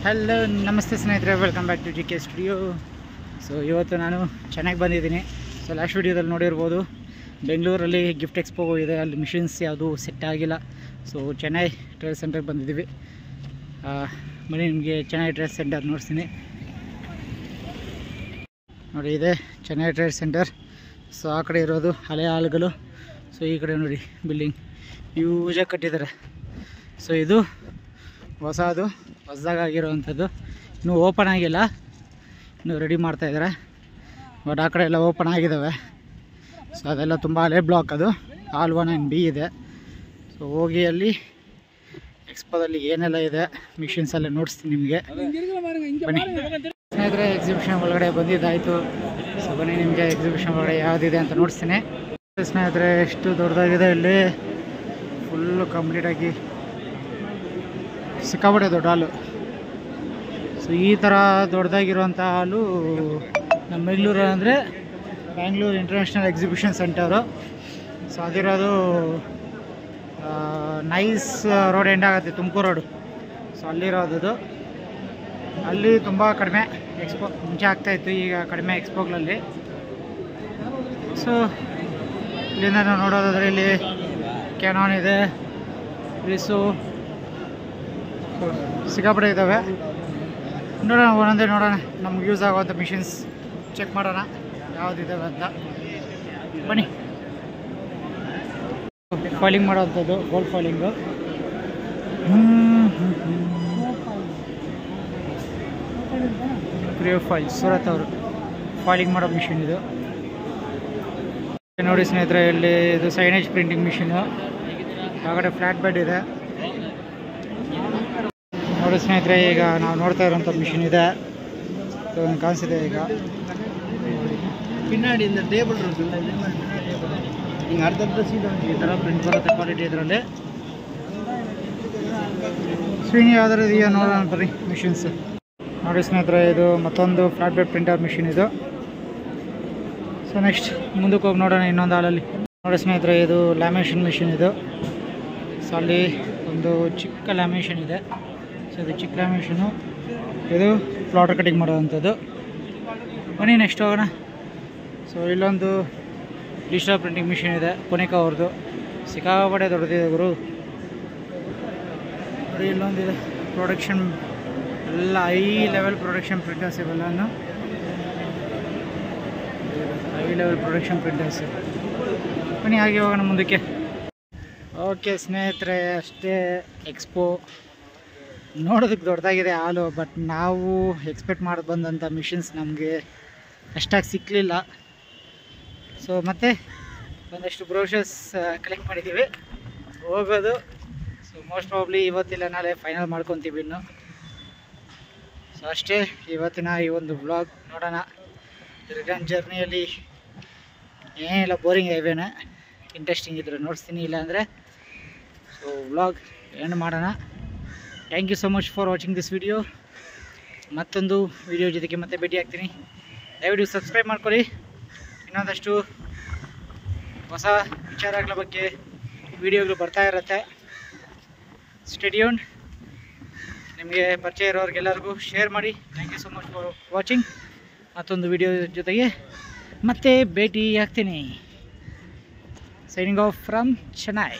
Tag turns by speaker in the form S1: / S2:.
S1: Hello ನಮಸ್ತೆ ಸ್ನೇಹಿತರೆ, welcome back to GK studio. So ಇವತ್ತು ನಾನು ಚೆನ್ನಾಗಿ ಬಂದಿದ್ದೀನಿ. ಸೊ ಲಾಸ್ಟ್ ವಿಡಿಯೋದಲ್ಲಿ ನೋಡಿರ್ಬೋದು, ಬೆಂಗಳೂರಲ್ಲಿ ಗಿಫ್ಟ್ ಎಕ್ಸ್ಪೋ ಇದೆ, ಅಲ್ಲಿ ಮಿಷಿನ್ಸ್ ಯಾವುದು ಸೆಟ್ ಆಗಿಲ್ಲ. ಸೊ ಚೆನ್ನೈ ಟ್ರೇಡ್ ಸೆಂಟರ್ಗೆ ಬಂದಿದ್ದೀವಿ. ಬನ್ನಿ ನಿಮಗೆ ಚೆನ್ನೈ ಟ್ರೇಡ್ ಸೆಂಟರ್ ನೋಡ್ತೀನಿ. ನೋಡಿ, ಇದೆ ಚೆನ್ನೈ ಟ್ರೇಡ್ ಸೆಂಟರ್. ಸೊ ಆ ಕಡೆ ಇರೋದು ಹಳೆ ಹಾಲ್ಗಳು. ಸೊ ಈ ಕಡೆ ನೋಡಿ ಬಿಲ್ಡಿಂಗ್ ಯೂಜಾಗಿ ಕಟ್ಟಿದ್ದಾರೆ. ಸೊ ಇದು ಹೊಸದಾಗಿರೋವಂಥದ್ದು, ಇನ್ನೂ ಓಪನ್ ಆಗಿಲ್ಲ, ಇನ್ನೂ ರೆಡಿ ಮಾಡ್ತಾಯಿದ್ದಾರೆ. ಬಟ್ ಆ ಕಡೆ ಎಲ್ಲ ಓಪನ್ ಆಗಿದ್ದಾವೆ. ಸೊ ಅದೆಲ್ಲ ತುಂಬ ಹಳೆ ಬ್ಲಾಕ್, ಅದು ಹಾಲ್ 1 and B ಇದೆ. ಸೊ ಹೋಗಿ ಅಲ್ಲಿ ಎಕ್ಸ್ಪೋದಲ್ಲಿ ಏನೆಲ್ಲ ಇದೆ ಮಿಷಿನ್ಸ್ ಎಲ್ಲ ನೋಡಿಸ್ತೀನಿ ನಿಮಗೆ. ಬನ್ನಿ ಸ್ನೇಹಿತರೆ, ಎಕ್ಸಿಬಿಷನ್ ಒಳಗಡೆ ಬಂದಿದ್ದಾಯಿತು. ಸೊ ಬನ್ನಿ ನಿಮಗೆ ಎಕ್ಸಿಬಿಷನ್ ಒಳಗಡೆ ಯಾವುದಿದೆ ಅಂತ ನೋಡಿಸ್ತೀನಿ. ಸ್ನೇಹಿತರೆ, ಎಷ್ಟು ದೊಡ್ಡದಾಗಿದೆ, ಇಲ್ಲಿ ಫುಲ್ಲು ಕಂಪ್ಲೀಟಾಗಿ ಸಿಕ್ಕಾಪಟ್ಟೆ ದೊಡ್ಡ ಹಾಲು. ಸೊ ಈ ಥರ ದೊಡ್ಡದಾಗಿರುವಂಥ ಹಾಲು ನಮ್ಮ ಬೆಂಗಳೂರು ಅಂದರೆ Bangalore international exhibition centre. So ಅದಿರೋದು ನೈಸ್ ರೋಡ್ ಎಂಡ್ ಆಗುತ್ತೆ, ತುಮಕೂರು ರೋಡು. ಸೊ ಅಲ್ಲಿರೋದು, ಅಲ್ಲಿ ತುಂಬ ಕಡಿಮೆ ಎಕ್ಸ್ಪೋ ಮುಂಚೆ ಆಗ್ತಾಯಿತ್ತು, ಈಗ ಕಡಿಮೆ ಎಕ್ಸ್ಪೋಗಳಲ್ಲಿ. ಸೊ ಇಲ್ಲಿಂದ ನಾವು ನೋಡೋದಾದರೆ ಇಲ್ಲಿ ಕ್ಯಾನಾನ್ ಇದೆ, ರಿಸು, ಸಿಕ್ಕಾಪಟ್ಟೆ ಇದ್ದಾವೆ. ನೋಡೋಣ, ಒಂದೊಂದೇ ನೋಡೋಣ, ನಮ್ಗೆ ಯೂಸ್ ಆಗುವಂಥ ಮಿಷಿನ್ಸ್ ಚೆಕ್ ಮಾಡೋಣ ಯಾವುದಿದ್ದಾವೆ ಅಂತ. ಬನ್ನಿ. ಫಾಯಿಲಿಂಗ್ ಮಾಡೋವಂಥದ್ದು, ಗೋಲ್ಡ್ ಫಾಯಿಲಿಂಗು. ಕ್ರಿಯೋ ಫಾಯಿಲ್, ಸೂರತ್ ಅವರು ಫಾಯಿಲಿಂಗ್ ಮಾಡೋ ಮಿಷಿನ್ ಇದು. ನೋಡಿ ಸ್ನೇಹಿತರೆ, ಇಲ್ಲಿ ಇದು ಸೈನೇಜ್ ಪ್ರಿಂಟಿಂಗ್ ಮಿಷಿನು. ಆ ಕಡೆ ಫ್ಲ್ಯಾಟ್ ಬೆಡ್ ಇದೆ. ನೋಡಿ ಸ್ನೇಹಿತರೆ, ಈಗ ನಾವು ನೋಡ್ತಾ ಇರೋಂಥ ಮಿಷಿನ್ ಇದೆ, ಕಾಣಿಸಿದೆ ಈಗ. ಪಿನ್ನಾಡಿಯಿಂದ ಟೇಬಲ್ ಹಿಂಗೆ ಅರ್ಧ ಈ ಥರ ಪ್ರಿಂಟ್ ಬರುತ್ತೆ ಕ್ವಾಲಿಟಿ ಇದರಲ್ಲಿ. ಸ್ಕ್ರೀನ್ ಯಾವ್ದಾರು ಇದೆಯಾ ನೋಡೋಣ ಬರ್ರಿ ಮಿಷಿನ್ಸ್. ನೋಡಿ ಸ್ನೇಹಿತರೆ, ಇದು ಮತ್ತೊಂದು ಫ್ಲಾಟ್ ಬೆಡ್ ಪ್ರಿಂಟರ್ ಮಿಷಿನ್ ಇದು. ಸೊ ನೆಕ್ಸ್ಟ್ ಮುಂದಕ್ಕೆ ಹೋಗಿ ನೋಡೋಣ ಇನ್ನೊಂದು ಹಾಲಲ್ಲಿ. ನೋಡಿ ಸ್ನೇಹಿತರೆ, ಇದು ಲ್ಯಾಮಿನೇಷನ್ ಮಿಷಿನ್ ಇದು. ಸೊ ಅಲ್ಲಿ ಒಂದು ಚಿಕ್ಕ ಲ್ಯಾಮಿನೇಷನ್ ಇದೆ. ಸೊ ಇದು ಚಿಕ್ಕ ಲ್ಯಾಮಿನೇಷನು, ಇದು ಪ್ಲಾಟರ್ ಕಟಿಂಗ್ ಮಾಡೋವಂಥದ್ದು. ಬನ್ನಿ ನೆಕ್ಸ್ಟ್ ಹೋಗೋಣ. ಸೊ ಇಲ್ಲೊಂದು ಡಿಜಿಟಲ್ ಪ್ರಿಂಟಿಂಗ್ ಮಿಷಿನ್ ಇದೆ, ಕೊನೆಕ ಅವ್ರದ್ದು. ಸಿಕ್ಕಾಪಟ್ಟೆ ದೊಡ್ಡದಿದೆ ಗುರು. ನೋಡಿ ಇಲ್ಲೊಂದಿದೆ ಪ್ರೊಡಕ್ಷನ್, ಎಲ್ಲ ಹೈ ಲೆವೆಲ್ ಪ್ರೊಡಕ್ಷನ್ ಪ್ರಿಂಟರ್ಸ್ ಇವೆಲ್ಲನು, ಹೈ ಲೆವೆಲ್ ಪ್ರೊಡಕ್ಷನ್ ಪ್ರಿಂಟರ್ಸ್. ಬನ್ನಿ ಹಾಗೆ ಹೋಗೋಣ ಮುಂದಕ್ಕೆ. ಓಕೆ ಸ್ನೇಹಿತರೆ, ಅಷ್ಟೇ ಎಕ್ಸ್ಪೋ ನೋಡೋದಕ್ಕೆ ದೊಡ್ಡದಾಗಿದೆ ಹಾಲು. ಬಟ್ ನಾವು ಎಕ್ಸ್ಪೆಕ್ಟ್ ಮಾಡಿ ಬಂದಂಥ ಮಿಷಿನ್ಸ್ ನಮಗೆ ಅಷ್ಟಾಗಿ ಸಿಕ್ಕಲಿಲ್ಲ. ಸೊ ಮತ್ತೆ ಒಂದಷ್ಟು ಬ್ರೋಷರ್ಸ್ ಕಲೆಕ್ಟ್ ಮಾಡಿದ್ದೀವಿ, ಹೋಗೋದು. ಸೊ ಮೋಸ್ಟ್ ಪ್ರಾಬ್ಲಿ ಇವತ್ತಿಲ್ಲ ನಾಳೆ ಫೈನಲ್ ಮಾಡ್ಕೊತೀವಿ ಇನ್ನು. ಸೊ ಅಷ್ಟೇ ಇವತ್ತಿನ ಈ ಒಂದು ವ್ಲಾಗ್. ನೋಡೋಣ ರಿಟರ್ನ್ ಜರ್ನಿಯಲ್ಲಿ ಏನಿಲ್ಲ, ಬೋರಿಂಗ್ ಹೈವೇನ, ಇಂಟ್ರೆಸ್ಟಿಂಗ್ ಇದ್ದರೆ ನೋಡಿಸ್ತೀನಿ, ಇಲ್ಲಾಂದರೆ ಸೊ ವ್ಲಾಗ್ ಎಂಡ್ ಮಾಡೋಣ. Thank you so much for watching this video. ಮತ್ತೊಂದು ವಿಡಿಯೋ ಜೊತೆಗೆ ಮತ್ತೆ ಭೇಟಿ ಆಗ್ತೀನಿ. ದಯವಿಟ್ಟು ಸಬ್ಸ್ಕ್ರೈಬ್ ಮಾಡ್ಕೊಳ್ಳಿ. ಇನ್ನೊಂದಷ್ಟು ಹೊಸ ವಿಚಾರಗಳ ಬಗ್ಗೆ ವಿಡಿಯೋಗಳು ಬರ್ತಾ ಇರುತ್ತೆ. Stay tuned. ನಿಮಗೆ ಪರಿಚಯ ಇರೋರಿಗೆಲ್ಲರಿಗೂ ಶೇರ್ ಮಾಡಿ. Thank you so much for watching. ಮತ್ತೊಂದು ವಿಡಿಯೋ ಜೊತೆಗೆ ಮತ್ತೆ ಭೇಟಿ ಆಗ್ತೀನಿ. Signing off from Chennai.